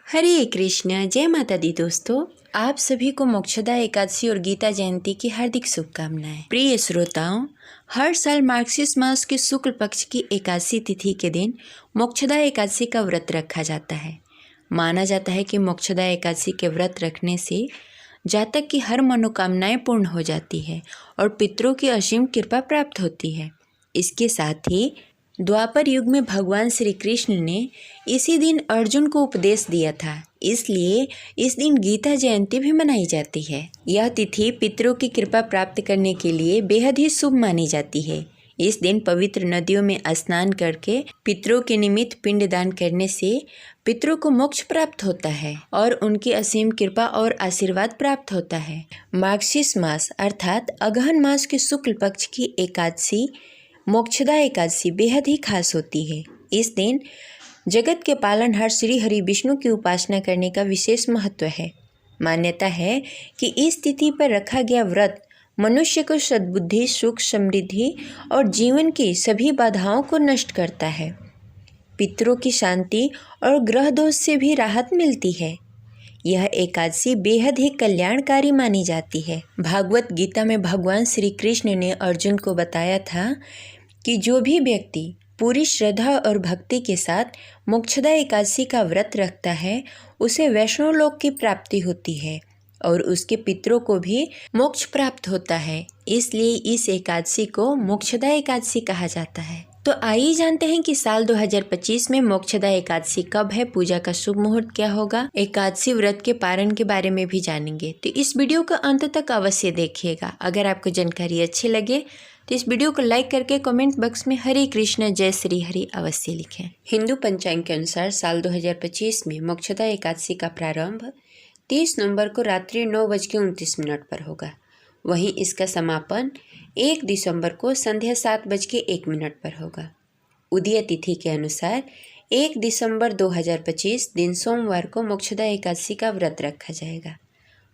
हरे कृष्ण, जय माता दी। दोस्तों, आप सभी को मोक्षदा एकादशी और गीता जयंती की हार्दिक शुभकामनाएं। प्रिय श्रोताओं, हर साल मार्गशीर्ष मास के शुक्ल पक्ष की एकादशी तिथि के दिन मोक्षदा एकादशी का व्रत रखा जाता है। माना जाता है कि मोक्षदा एकादशी के व्रत रखने से जातक की हर मनोकामनाएं पूर्ण हो जाती है और पितरों की असीम कृपा प्राप्त होती है। इसके साथ ही द्वापर युग में भगवान श्री कृष्ण ने इसी दिन अर्जुन को उपदेश दिया था, इसलिए इस दिन गीता जयंती भी मनाई जाती है। यह तिथि पितरों की कृपा प्राप्त करने के लिए बेहद ही शुभ मानी जाती है। इस दिन पवित्र नदियों में स्नान करके पितरों के निमित्त पिंडदान करने से पितरों को मोक्ष प्राप्त होता है और उनकी असीम कृपा और आशीर्वाद प्राप्त होता है। मार्गशीर्ष मास अर्थात अगहन मास के शुक्ल पक्ष की एकादशी मोक्षदा एकादशी बेहद ही खास होती है। इस दिन जगत के पालनहार श्री हरि विष्णु की उपासना करने का विशेष महत्व है। मान्यता है कि इस तिथि पर रखा गया व्रत मनुष्य को सद्बुद्धि, सुख, समृद्धि और जीवन की सभी बाधाओं को नष्ट करता है। पितरों की शांति और ग्रह दोष से भी राहत मिलती है। यह एकादशी बेहद ही कल्याणकारी मानी जाती है। भागवत गीता में भगवान श्री कृष्ण ने अर्जुन को बताया था कि जो भी व्यक्ति पूरी श्रद्धा और भक्ति के साथ मोक्षदा एकादशी का व्रत रखता है उसे वैष्णव लोक की प्राप्ति होती है और उसके पितरों को भी मोक्ष प्राप्त होता है। इसलिए इस एकादशी को मोक्षदा एकादशी कहा जाता है। तो आइए जानते हैं कि साल 2025 में मोक्षदा एकादशी कब है, पूजा का शुभ मुहूर्त क्या होगा, एकादशी व्रत के पारण के बारे में भी जानेंगे। तो इस वीडियो को अंत तक अवश्य देखिएगा। अगर आपको जानकारी अच्छी लगे तो इस वीडियो को लाइक करके कमेंट बॉक्स में हरे कृष्ण जय श्री हरि अवश्य लिखें। हिंदू पंचांग के अनुसार साल 2025 में मोक्षदा एकादशी का प्रारंभ 30 नवंबर को रात्रि 9:29 पर होगा। वहीं इसका समापन 1 दिसंबर को संध्या 7:01 पर होगा। उदय तिथि के अनुसार 1 दिसंबर 2025 दिन सोमवार को मोक्षदा एकादशी का व्रत रखा जाएगा।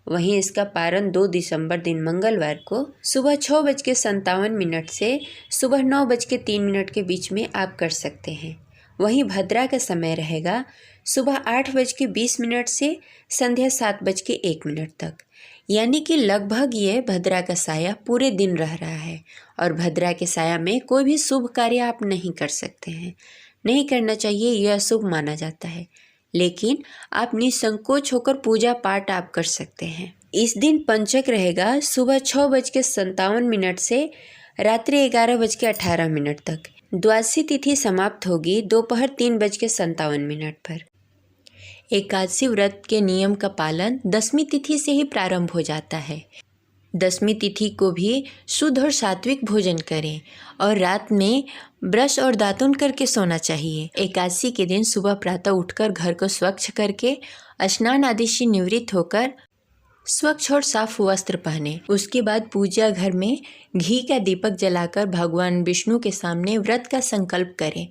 वहीं इसका पारण 2 दिसंबर दिन मंगलवार को सुबह 6:57 से सुबह 9:03 के बीच में आप कर सकते हैं। वहीं भद्रा का समय रहेगा सुबह 8:20 से संध्या 7:01 तक, यानी कि लगभग ये भद्रा का साया पूरे दिन रह रहा है और भद्रा के साया में कोई भी शुभ कार्य आप नहीं कर सकते हैं, नहीं करना चाहिए, यह शुभ माना जाता है। लेकिन आप निसंकोच होकर पूजा पाठ आप कर सकते हैं। इस दिन पंचक रहेगा सुबह 6:57 से रात्रि 11:18 तक। द्वादशी तिथि समाप्त होगी दोपहर 3:57 पर। एकादशी व्रत के नियम का पालन दसवीं तिथि से ही प्रारंभ हो जाता है। दसवीं तिथि को भी शुद्ध और सात्विक भोजन करें और रात में ब्रश और दातुन करके सोना चाहिए। एकादशी के दिन सुबह प्रातः उठकर घर को स्वच्छ करके स्नान आदि से निवृत्त होकर स्वच्छ और साफ वस्त्र पहने। उसके बाद पूजा घर में घी का दीपक जलाकर भगवान विष्णु के सामने व्रत का संकल्प करें।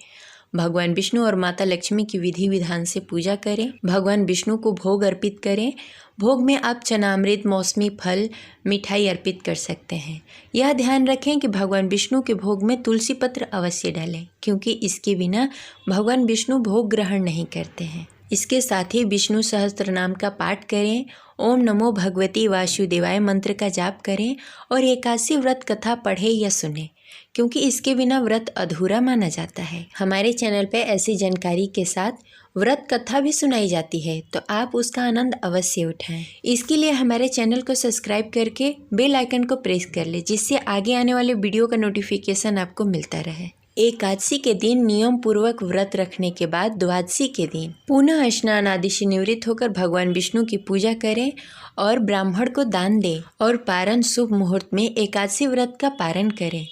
भगवान विष्णु और माता लक्ष्मी की विधि विधान से पूजा करें। भगवान विष्णु को भोग अर्पित करें। भोग में आप चनामृत, मौसमी फल, मिठाई अर्पित कर सकते हैं। यह ध्यान रखें कि भगवान विष्णु के भोग में तुलसी पत्र अवश्य डालें, क्योंकि इसके बिना भगवान विष्णु भोग ग्रहण नहीं करते हैं। इसके साथ ही विष्णु सहस्त्र नाम का पाठ करें, ओम नमो भगवती वासुदेवाय मंत्र का जाप करें और एकादशी व्रत कथा पढ़े या सुने, क्योंकि इसके बिना व्रत अधूरा माना जाता है। हमारे चैनल पे ऐसी जानकारी के साथ व्रत कथा भी सुनाई जाती है, तो आप उसका आनंद अवश्य उठाएं। इसके लिए हमारे चैनल को सब्सक्राइब करके बेल आइकन को प्रेस कर ले, जिससे आगे आने वाले वीडियो का नोटिफिकेशन आपको मिलता रहे। एकादशी के दिन नियम पूर्वक व्रत रखने के बाद द्वादशी के दिन पुनः स्नान आदि से निवृत्त होकर भगवान विष्णु की पूजा करें और ब्राह्मण को दान दें और पारण शुभ मुहूर्त में एकादशी व्रत का पारण करें।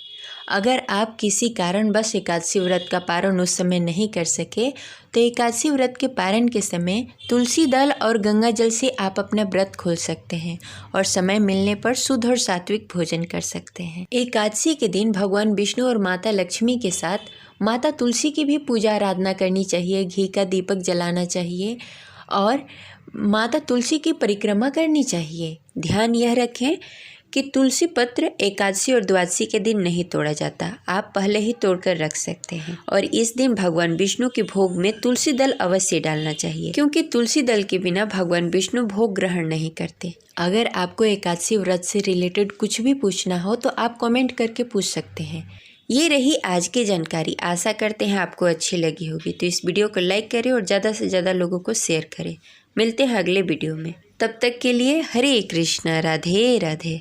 अगर आप किसी कारणवश एकादशी व्रत का पारण उस समय नहीं कर सके तो एकादशी व्रत के पारण के समय तुलसी दल और गंगा जल से आप अपना व्रत खोल सकते हैं और समय मिलने पर शुद्ध और सात्विक भोजन कर सकते हैं। एकादशी के दिन भगवान विष्णु और माता लक्ष्मी के साथ माता तुलसी की भी पूजा आराधना करनी चाहिए, घी का दीपक जलाना चाहिए और माता तुलसी की परिक्रमा करनी चाहिए। ध्यान यह रखें कि तुलसी पत्र एकादशी और द्वादशी के दिन नहीं तोड़ा जाता, आप पहले ही तोड़कर रख सकते हैं। और इस दिन भगवान विष्णु के भोग में तुलसी दल अवश्य डालना चाहिए, क्योंकि तुलसी दल के बिना भगवान विष्णु भोग ग्रहण नहीं करते। अगर आपको एकादशी व्रत से रिलेटेड कुछ भी पूछना हो तो आप कमेंट करके पूछ सकते हैं। ये रही आज की जानकारी, आशा करते हैं आपको अच्छी लगी होगी। तो इस वीडियो को लाइक करें और ज़्यादा से ज़्यादा लोगों को शेयर करें। मिलते हैं अगले वीडियो में, तब तक के लिए हरे कृष्ण, राधे राधे।